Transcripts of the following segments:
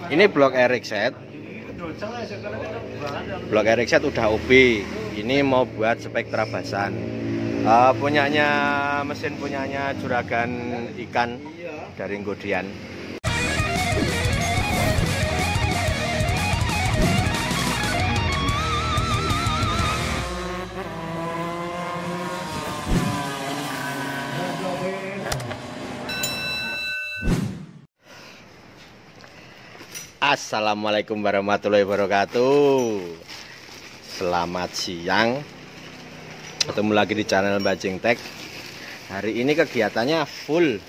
Ini blok RX-set. Blok RX-set udah OB. Ini mau buat Spectra Basan. Punyanya mesin punyanya Juragan Ikan dari Ngodian. Assalamualaikum warahmatullahi wabarakatuh. Selamat siang. Ketemu lagi di channel Bajing Tech. Hari ini kegiatannya full.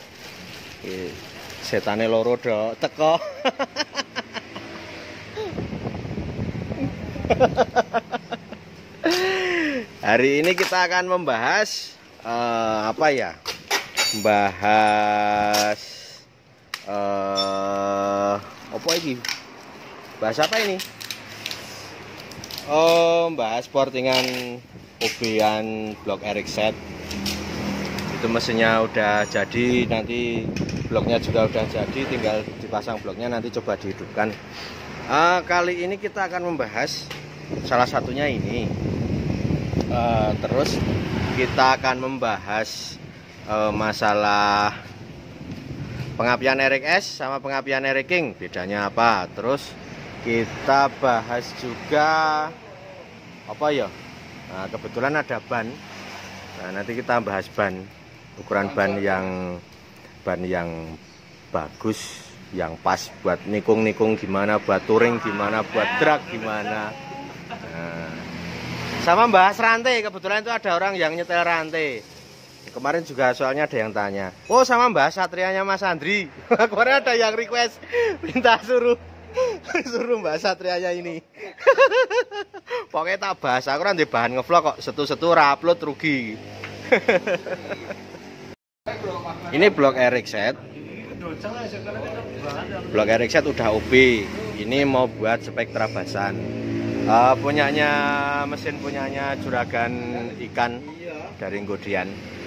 Setane loro do teko. Hari ini kita akan membahas apa ya? Membahas apa ini? Bahas apa ini? Bahas portingan OB-an blok RX-set. Itu mesinnya udah jadi, nanti bloknya juga udah jadi, tinggal dipasang bloknya, nanti coba dihidupkan. Kali ini kita akan membahas salah satunya ini. Terus kita akan membahas masalah pengapian RX sama pengapian RX, bedanya apa? Terus kita bahas juga apa ya? Nah, kebetulan ada ban. Nah, nanti kita bahas ban, ukuran ban yang bagus, yang pas buat nikung-nikung gimana, buat touring gimana, buat drag gimana. Nah, sama bahas rantai, kebetulan itu ada orang yang nyetel rantai. Kemarin juga soalnya ada yang tanya, oh sama bahas Satrianya Mas Andri. Kemarin ada yang request minta suruh bahas Satrianya ini. Pokoknya tak bahas, aku nanti bahan ngevlog kok, setu-setu upload rugi. Ini blok RX-set. Blok RX-set udah OB. Ini mau buat Spectra Basan. Punyanya mesin punyanya Juragan Ikan dari Ngodian.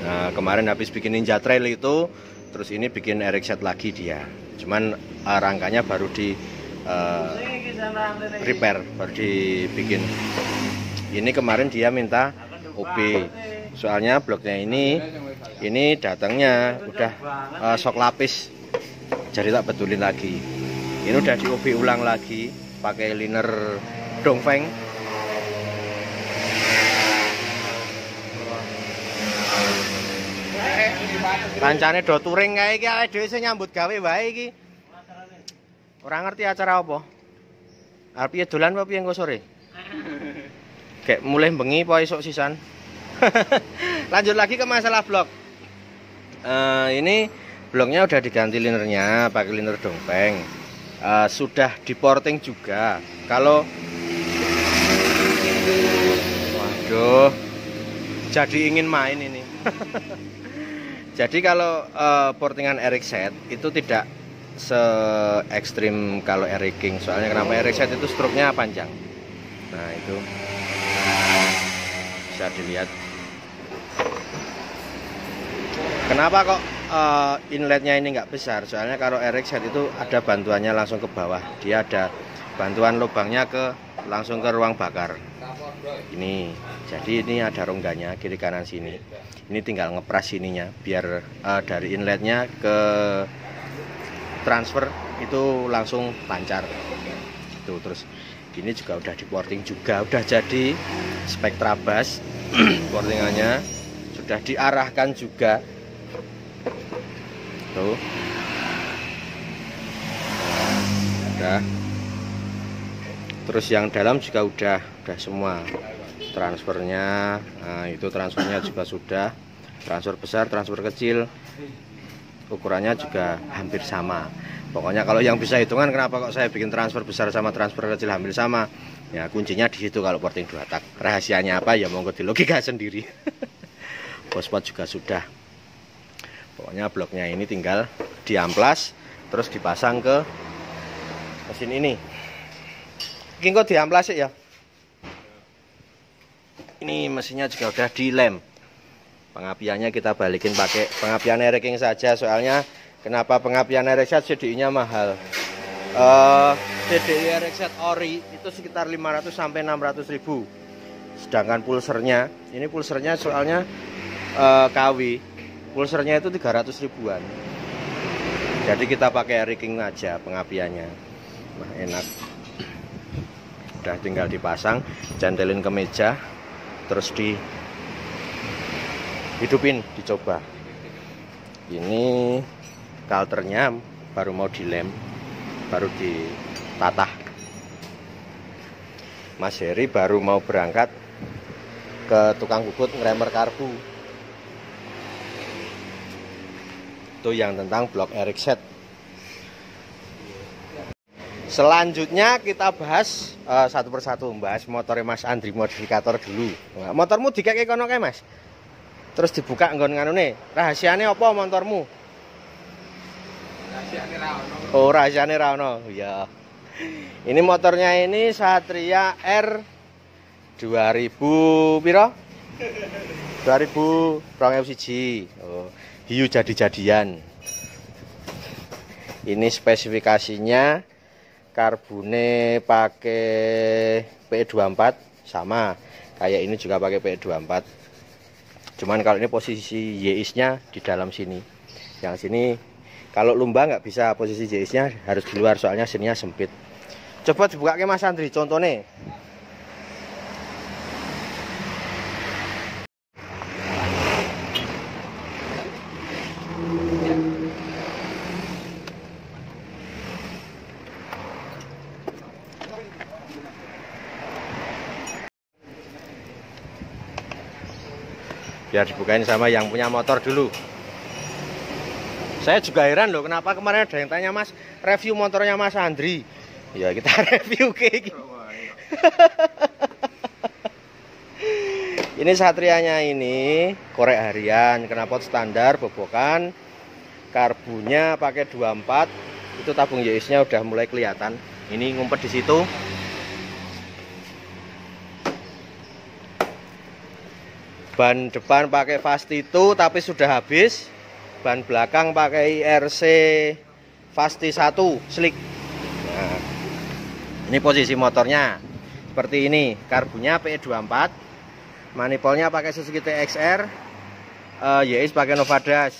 Nah, kemarin habis bikin Ninja Trail itu, terus ini bikin RX-set lagi dia. Cuman rangkanya baru di repair, baru dibikin. Ini kemarin dia minta OB. Soalnya bloknya ini datangnya udah sok lapis. Jadi tak betulin lagi. Ini udah di OB ulang lagi pakai liner Dongfeng. Kancane do touring kae iki awake dhewe sing nyambut gawe wae iki. Ora ngerti acara apa. Arep piye dolan apa piye engko sore? Kayak mulai bengi apa esuk sisan. Lanjut lagi ke masalah blok. Ini bloknya udah diganti linernya pakai liner Dongfeng. Sudah diporting juga. Kalau waduh, jadi ingin main ini. Jadi kalau portingan RX-set itu tidak se ekstrim kalau RX, soalnya kenapa RX-set itu stroke-nya panjang. Nah itu bisa dilihat. Kenapa kok inletnya ini nggak besar? Soalnya kalau RX-set itu ada bantuannya langsung ke bawah. Dia ada bantuan lubangnya langsung ke ruang bakar. Ini, jadi ini ada rongganya kiri kanan sini. Ini tinggal ngepras sininya biar dari inletnya ke transfer itu langsung lancar. Tuh, terus ini juga udah diporting juga, udah jadi Spectra Bus. Portingannya sudah diarahkan juga. Tuh. Udah. Terus yang dalam juga udah semua transfernya. Nah, itu transfernya juga sudah, transfer besar, transfer kecil, ukurannya juga hampir sama. Pokoknya kalau yang bisa hitungan, kenapa kok saya bikin transfer besar sama transfer kecil hampir sama, ya kuncinya di situ. Kalau porting 2 tak, rahasianya apa ya monggo di logika sendiri. Pospot juga sudah. Pokoknya bloknya ini tinggal diamplas terus dipasang ke mesin ini. Ini kok diamplas ya. Ini mesinnya juga udah dilem. Pengapiannya kita balikin pakai pengapian RX saja, soalnya Kenapa pengapian RX-set CDI-nya mahal? CDI RX-set ori itu sekitar 500 sampai 600 ribu. Sedangkan pulsernya, ini pulsernya soalnya KW, pulsernya itu 300 ribuan. Jadi kita pakai Riking aja pengapiannya. Nah, enak. Udah tinggal dipasang, cantelin ke meja, terus dihidupin, dicoba. Ini kalternya baru mau dilem, baru ditatah. Mas Heri baru mau berangkat ke tukang bubut ngeremer karbu. Itu yang tentang blok RX-set. Selanjutnya kita bahas satu persatu, bahas motornya Mas Andri modifikator dulu. Nah, motormu dikek kono kae Mas. Terus dibuka nggon nganune. Rahasiane apa motormu? Rahasiane ra ono. Oh, rahasiane ra ono. Ya. Ini motornya ini Satria R 2000 piro? 2001. Oh, hiu jadi-jadian. Ini spesifikasinya karbune pakai PE24 sama. Kayak ini juga pakai PE24. Cuman kalau ini posisi YX-nya di dalam sini. Yang sini kalau lumba nggak bisa, posisi JX-nya harus di luar soalnya sininya sempit. Coba dibuka ke Mas Andri contohnya. Biar dibukain sama yang punya motor dulu. Saya juga heran loh, kenapa kemarin ada yang tanya Mas, review motornya Mas Andri. Ya kita review kayak gitu. Ini Satrianya ini korek harian, knalpot standar, bobokan, karbunya pakai 24. Itu tabung YX-nya udah mulai kelihatan. Ini ngumpet di situ. Ban depan pakai Fastito tapi sudah habis. Ban belakang pakai IRC Fasti 1 slick. Nah, ini posisi motornya seperti ini. Karbunya PE24, manifolnya pakai Suzuki TXR, YX pakai Novadas,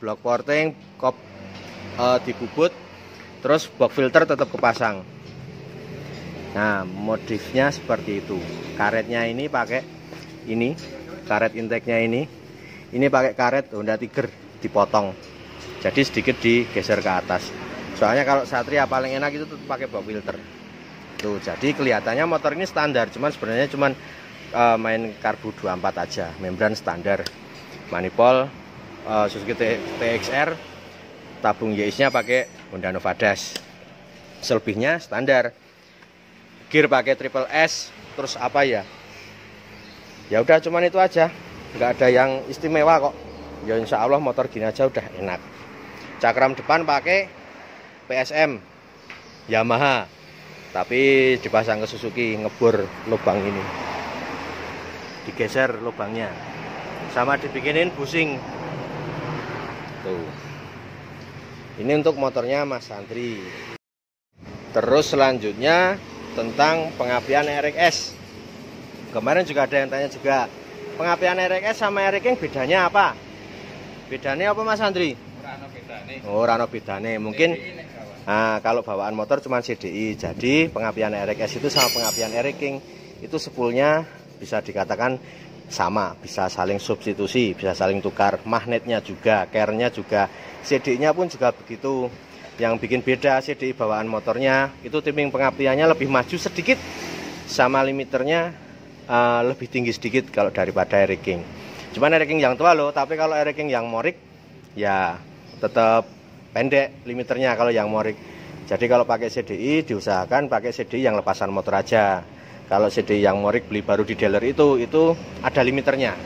blok porting, kop dibubut, terus box filter tetap kepasang. Nah, modifnya seperti itu. Karetnya ini pakai ini, karet intake-nya ini pakai karet Honda Tiger dipotong, jadi sedikit digeser ke atas. Soalnya kalau Satria paling enak itu tetap pakai box filter. Tuh, jadi kelihatannya motor ini standar, cuman sebenarnya main karbu 24 aja, membran standar, manifold Suzuki TXR, tabung YX-nya pakai Honda Novadas, selebihnya standar. Gear pakai triple S, terus apa ya? Ya udah cuman itu aja, nggak ada yang istimewa kok. Ya insya Allah motor gini aja udah enak. Cakram depan pakai PSM Yamaha, tapi dipasang ke Suzuki, ngebor lubang ini, digeser lubangnya, sama dibikinin busing. Tuh, ini untuk motornya Mas Andri. Terus selanjutnya tentang pengapian RX. Kemarin juga ada yang tanya juga, pengapian RX sama RX bedanya apa? Bedanya apa Mas Andri? Rano bedane. Oh, rano bedane. Mungkin kalau bawaan motor cuma CDI. Jadi pengapian RX itu sama pengapian RX itu spoolnya bisa dikatakan sama, bisa saling substitusi, bisa saling tukar. Magnetnya juga, care-nya juga, CDI-nya pun juga begitu. Yang bikin beda CDI bawaan motornya itu timing pengapiannya lebih maju sedikit, sama limiternya lebih tinggi sedikit kalau daripada RX. Cuman RX yang tua loh, tapi kalau RX yang morik ya tetap pendek limiternya kalau yang morik. Jadi kalau pakai CDI diusahakan pakai CDI yang lepasan motor aja. Kalau CDI yang morik beli baru di dealer itu ada limiternya.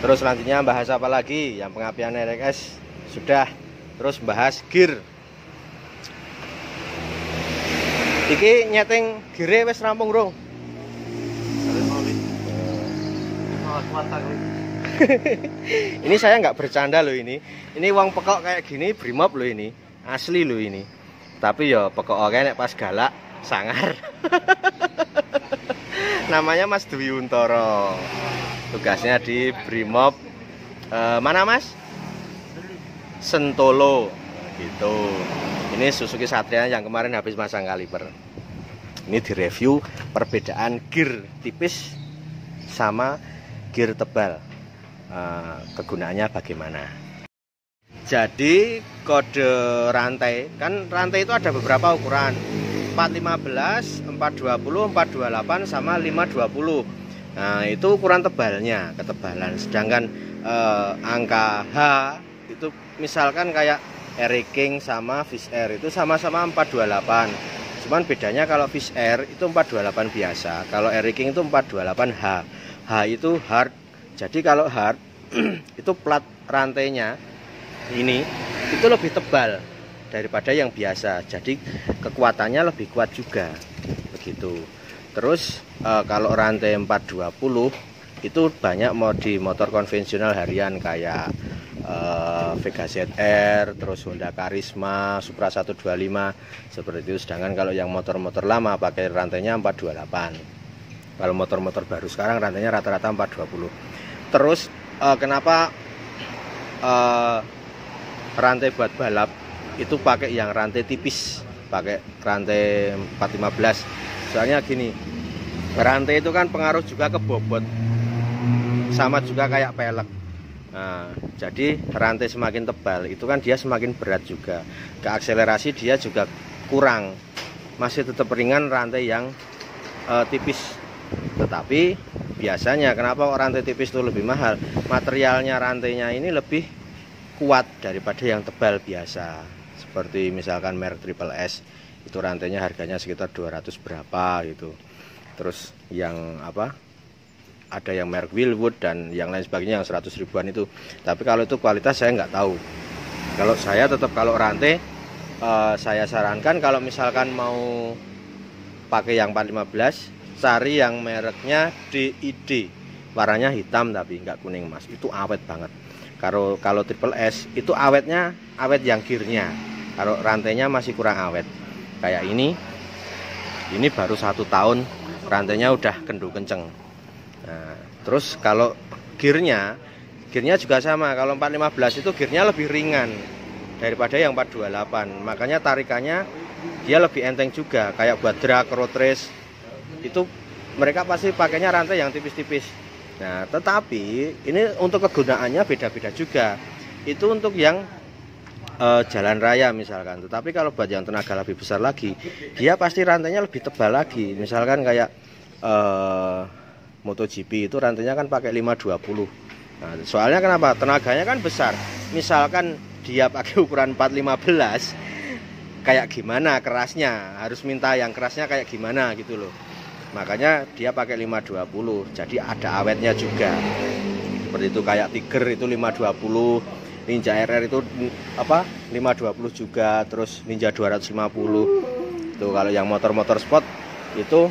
Terus selanjutnya bahas apa lagi? Yang pengapian RX sudah. Terus bahas gear. Iki nyeting gear wis rampung, Bro. Ini saya nggak bercanda loh ini. Ini uang pekok kayak gini brimob loh ini. Asli loh ini. Tapi ya pekok kayak pas galak sangar. Namanya Mas Dwi Untoro. Tugasnya di brimob mana Mas? Sentolo gitu. Ini Suzuki Satria yang kemarin habis masang kaliper. Ini direview perbedaan gear tipis sama gear tebal, kegunaannya bagaimana. Jadi kode rantai, kan rantai itu ada beberapa ukuran, 415, 420, 428 sama 520. Nah itu ukuran tebalnya, ketebalan. Sedangkan angka H itu misalkan kayak Air King sama Fish Air itu sama-sama 428. Cuman bedanya kalau Fish Air itu 428 biasa, kalau Air King itu 428 H. H itu hard. Jadi kalau hard itu plat rantainya ini itu lebih tebal daripada yang biasa. Jadi kekuatannya lebih kuat juga. Begitu. Terus kalau rantai 420 itu banyak di motor konvensional harian kayak Vega ZR, terus Honda Karisma, Supra 125 seperti itu. Sedangkan kalau yang motor-motor lama pakai rantainya 428. Kalau motor-motor baru sekarang rantainya rata-rata 420. Terus kenapa rantai buat balap itu pakai yang rantai tipis, pakai rantai 415? Soalnya gini, rantai itu kan pengaruh juga ke bobot, sama juga kayak pelek. Nah, jadi rantai semakin tebal itu kan dia semakin berat juga, ke akselerasi dia juga kurang, masih tetap ringan rantai yang tipis. Tetapi biasanya kenapa rantai tipis itu lebih mahal? Materialnya rantainya ini lebih kuat daripada yang tebal biasa. Seperti misalkan merek Triple S itu rantainya harganya sekitar 200 berapa gitu. Terus yang apa? Ada yang merek Wilwood dan yang lain sebagainya yang 100 ribuan itu. Tapi kalau itu kualitas saya nggak tahu. Kalau saya tetap kalau rantai saya sarankan kalau misalkan mau pakai yang 415 cari yang mereknya DID, warnanya hitam tapi nggak kuning Mas, itu awet banget. Kalau Triple S itu awetnya awet yang gearnya, kalau rantainya masih kurang awet. Kayak ini baru 1 tahun rantainya udah kendu kenceng. Nah, terus kalau gearnya juga sama. Kalau 415 itu gearnya lebih ringan daripada yang 428, makanya tarikannya dia lebih enteng juga. Kayak buat drag, road race itu mereka pasti pakainya rantai yang tipis-tipis. Nah, tetapi ini untuk kegunaannya beda-beda juga. Itu untuk yang jalan raya misalkan. Tetapi kalau buat yang tenaga lebih besar lagi, dia pasti rantainya lebih tebal lagi. Misalkan kayak MotoGP itu rantainya kan pakai 520. Nah, soalnya kenapa? Tenaganya kan besar. Misalkan dia pakai ukuran 415, kayak gimana kerasnya? Harus minta yang kerasnya kayak gimana gitu loh. Makanya dia pakai 520. Jadi ada awetnya juga. Seperti itu kayak Tiger itu 520, Ninja RR itu apa? 520 juga, terus Ninja 250. Itu kalau yang motor-motor sport itu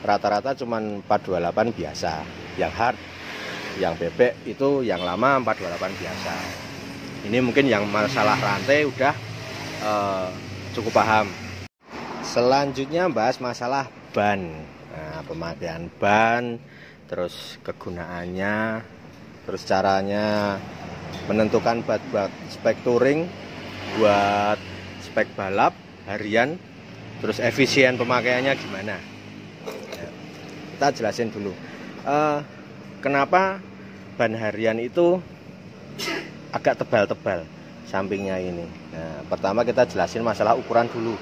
rata-rata cuman 428 biasa. Yang hard, yang bebek itu yang lama 428 biasa. Ini mungkin yang masalah rantai udah cukup paham. Selanjutnya bahas masalah ban. Nah, pemakaian ban, terus kegunaannya, terus caranya menentukan buat spek touring, buat spek balap harian, terus efisien pemakaiannya gimana. Kita jelasin dulu kenapa ban harian itu agak tebal-tebal sampingnya ini. Nah, pertama kita jelasin masalah ukuran dulu.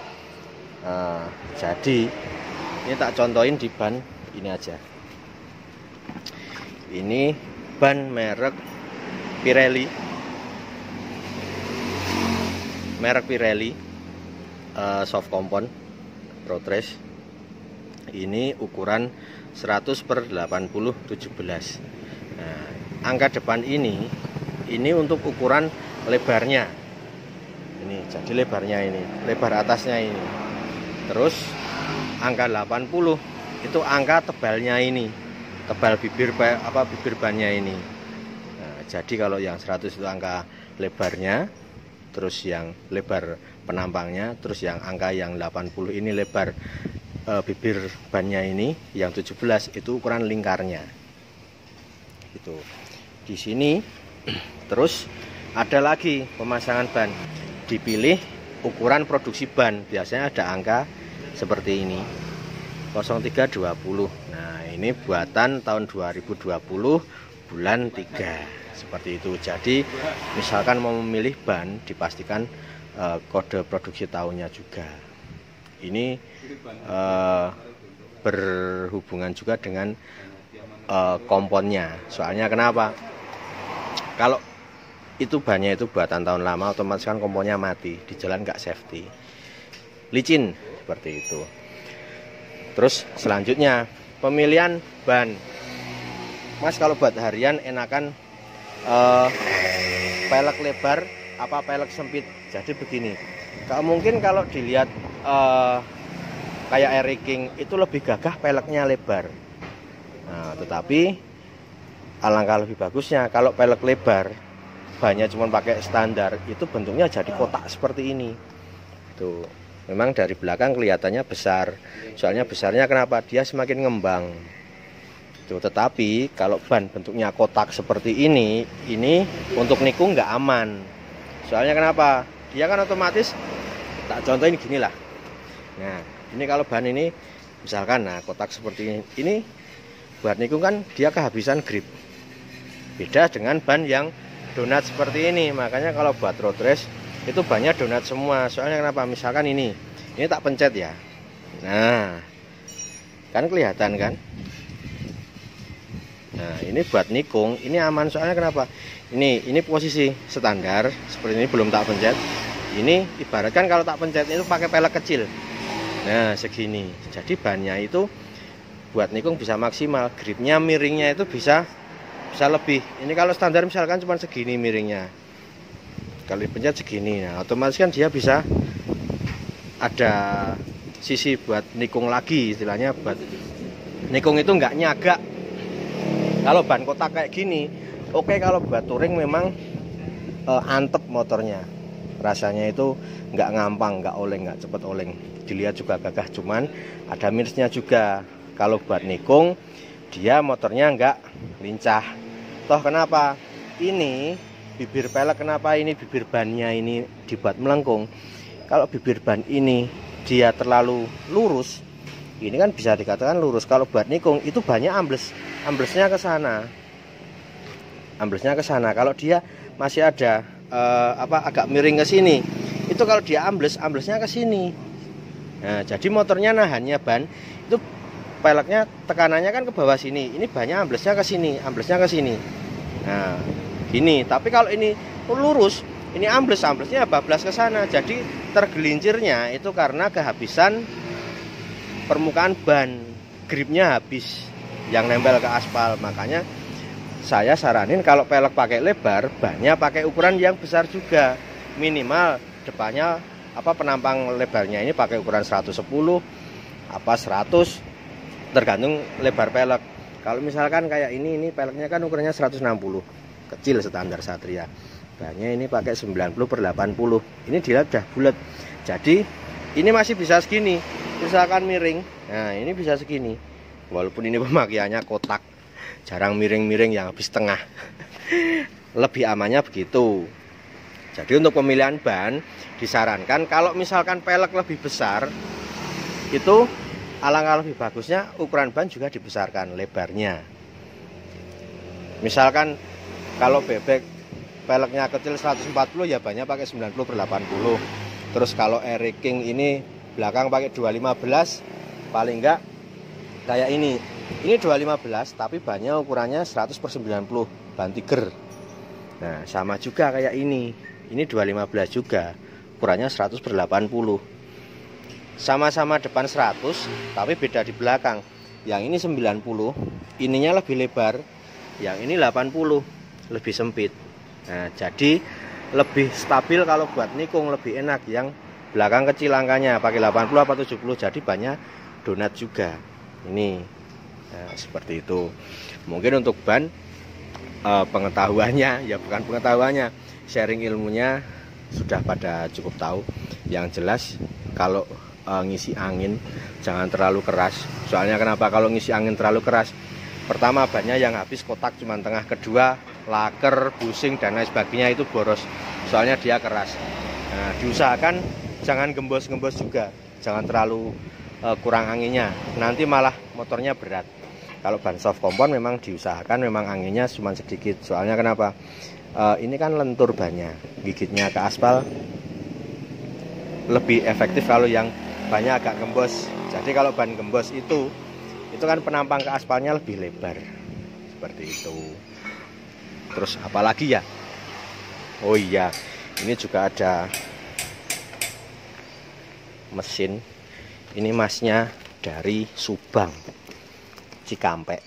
Jadi ini tak contohin di ban ini aja. Ini ban merek Pirelli, soft compound road race. Ini ukuran 100/80/17. Nah, angka depan ini untuk ukuran lebarnya. Ini jadi lebarnya ini, lebar atasnya ini. Terus angka 80 itu angka tebalnya ini, tebal bibir bannya ini. jadi kalau yang 100 itu angka lebarnya, terus yang lebar penampangnya, terus yang angka yang 80 ini lebar bibir bannya ini, yang 17 itu ukuran lingkarnya. Gitu. Di sini terus ada lagi pemasangan ban. Dipilih ukuran produksi ban. Biasanya ada angka seperti ini. 0320. Nah, ini buatan tahun 2020 bulan 3. Seperti itu. Jadi, misalkan mau memilih ban, dipastikan kode produksi tahunnya juga. Ini berhubungan juga dengan komponnya. Soalnya kenapa? Kalau itu bannya itu buatan tahun lama, otomatis kan komponnya mati, di jalan nggak safety, licin seperti itu. Terus selanjutnya pemilihan ban. Mas kalau buat harian enakan pelek lebar apa pelek sempit. Jadi begini, mungkin kalau dilihat kayak Eric King itu lebih gagah peleknya lebar. Nah, tetapi alangkah lebih bagusnya kalau pelek lebar, bannya cuma pakai standar, itu bentuknya jadi kotak seperti ini. Tuh, memang dari belakang kelihatannya besar. Soalnya besarnya kenapa? Dia semakin ngembang. Tuh, tetapi kalau ban bentuknya kotak seperti ini untuk nikung nggak aman. Soalnya kenapa? Dia kan otomatis, tak contohin gini lah. Nah, ini kalau ban ini misalkan, nah kotak seperti ini buat nikung kan dia kehabisan grip. Beda dengan ban yang donat seperti ini. Makanya kalau buat road race itu bannya donat semua. Soalnya kenapa? Misalkan ini tak pencet ya. Nah, kan kelihatan kan? Nah, ini buat nikung ini aman. Soalnya kenapa? Ini posisi standar seperti ini, belum tak pencet. Ini ibaratkan kalau tak pencet itu pakai pelek kecil. Nah, segini. Jadi bannya itu buat nikung bisa maksimal. Gripnya, miringnya itu bisa lebih. Ini kalau standar misalkan cuma segini miringnya, kalau dipencet segini, nah otomatis kan dia bisa ada sisi buat nikung lagi, istilahnya buat nikung itu nggak nyagak. Kalau ban kotak kayak gini oke, kalau buat touring memang antep motornya, rasanya itu nggak ngampang, nggak oleng, nggak cepet oleng, dilihat juga gagah. Cuman ada minusnya juga, kalau buat nikung dia motornya nggak lincah. Toh kenapa? Ini bibir pelek, kenapa ini bibir bannya ini dibuat melengkung? Kalau bibir ban ini dia terlalu lurus, ini kan bisa dikatakan lurus. Kalau buat nikung itu bannya amblesnya ke sana. Amblesnya ke sana. Kalau dia masih ada agak miring ke sini, itu kalau dia amblesnya ke sini. Nah, jadi motornya nahannya ban itu peleknya tekanannya kan ke bawah sini. Ini banyak amblesnya ke sini, amblesnya ke sini. Nah, gini. Tapi kalau ini lurus, ini amblesnya bablas ke sana. Jadi tergelincirnya itu karena kehabisan permukaan ban, gripnya habis yang nempel ke aspal. Makanya saya saranin kalau pelek pakai lebar, bannya pakai ukuran yang besar juga. Minimal depannya penampang lebarnya ini pakai ukuran 110 100, tergantung lebar pelek. Kalau misalkan kayak ini peleknya kan ukurannya 160, kecil standar Satria. Bannya ini pakai 90/80. Ini dilihat udah bulat. Jadi ini masih bisa segini. Misalkan miring, nah ini bisa segini. Walaupun ini pemakaiannya kotak, jarang miring-miring yang habis tengah. Lebih amannya begitu. Jadi untuk pemilihan ban disarankan kalau misalkan pelek lebih besar, itu alangkah lebih bagusnya ukuran ban juga dibesarkan lebarnya. Misalkan kalau bebek peleknya kecil 140, ya bannya pakai 90/80. Terus kalau Eric King ini belakang pakai 215, paling enggak kayak ini 215 tapi bannya ukurannya 100/90 ban tiger. Nah, sama juga kayak ini 215 juga, ukurannya 100/80. Sama-sama depan 100 tapi beda di belakang. Yang ini 90, ininya lebih lebar, yang ini 80, lebih sempit. Nah, jadi lebih stabil kalau buat nikung, lebih enak yang belakang kecil angkanya pakai 80 apa 70, jadi banyak donat juga. Ini nah, seperti itu. Mungkin untuk ban pengetahuannya, ya bukan pengetahuannya, sharing ilmunya sudah pada cukup tahu. Yang jelas kalau ngisi angin jangan terlalu keras. Soalnya kenapa? Kalau ngisi angin terlalu keras, pertama bannya yang habis kotak cuma tengah, kedua laker, busing dan lain sebagainya itu boros. Soalnya dia keras. Nah, diusahakan jangan gembos-gembos juga, jangan terlalu kurang anginnya, nanti malah motornya berat. Kalau ban soft kompon memang diusahakan memang anginnya cuma sedikit. Soalnya kenapa? Ini kan lentur bannya, gigitnya ke aspal lebih efektif kalau yang bannya agak gembos. Jadi kalau ban gembos itu kan penampang ke aspalnya lebih lebar. Seperti itu. Terus apalagi ya? Oh iya, ini juga ada mesin. Ini masnya dari Subang, Cikampek.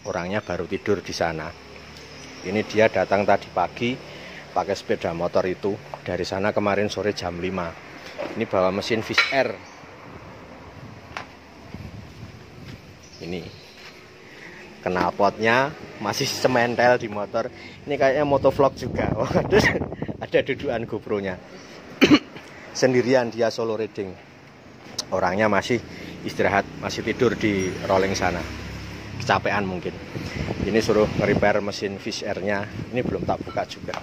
Orangnya baru tidur di sana. Ini dia datang tadi pagi pakai sepeda motor itu dari sana kemarin sore jam 5. Ini bawa mesin Fish Air. Ini knalpotnya masih sementel di motor. Ini kayaknya motovlog juga. Oh, ada dudukan GoPro-nya. Sendirian dia solo riding. Orangnya masih istirahat, masih tidur di rolling sana. Kecapean mungkin. Ini suruh nge-repair mesin Fish Air-nya. Ini belum tak buka juga.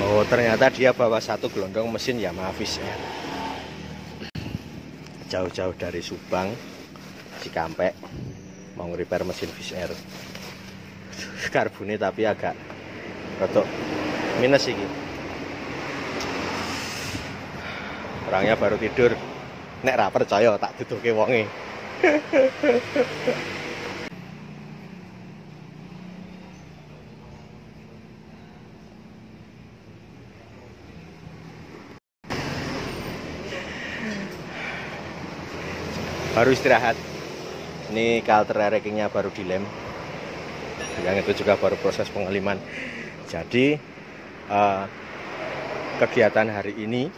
Oh, ternyata dia bawa satu gelondong mesin Yamaha Fish Air. Jauh-jauh dari Subang, Cikampek, mau repair mesin Fish Air. Karbonnya tapi agak rotok minus ini. Orangnya baru tidur. Nek ra percaya tak duduke wonge. Baru istirahat. Ini kalter rackingnya baru dilem. Yang itu juga baru proses pengeliman. Jadi kegiatan hari ini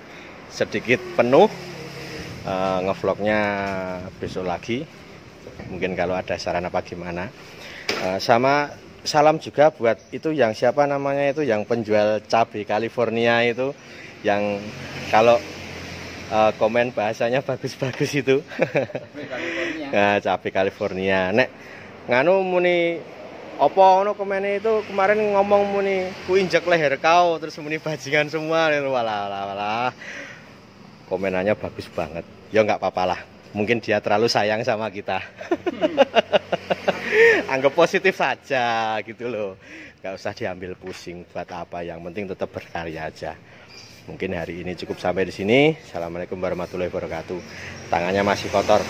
sedikit penuh. Ngevlognya besok lagi. Mungkin kalau ada saran apa gimana. Sama salam juga buat itu yang siapa namanya itu yang penjual cabai California itu, yang kalau komen bahasanya bagus-bagus itu. Nah, cabai California. Nek nganu muni apa ngono komennya itu kemarin ngomong muni ku injek leher kau terus muni bajingan semua. Walah. Komenannya bagus banget. Ya nggak apa-apa lah. Mungkin dia terlalu sayang sama kita. Anggap positif saja gitu loh. Nggak usah diambil pusing buat apa. Yang penting tetap berkarya aja. Mungkin hari ini cukup sampai di sini. Assalamualaikum warahmatullahi wabarakatuh. Tangannya masih kotor.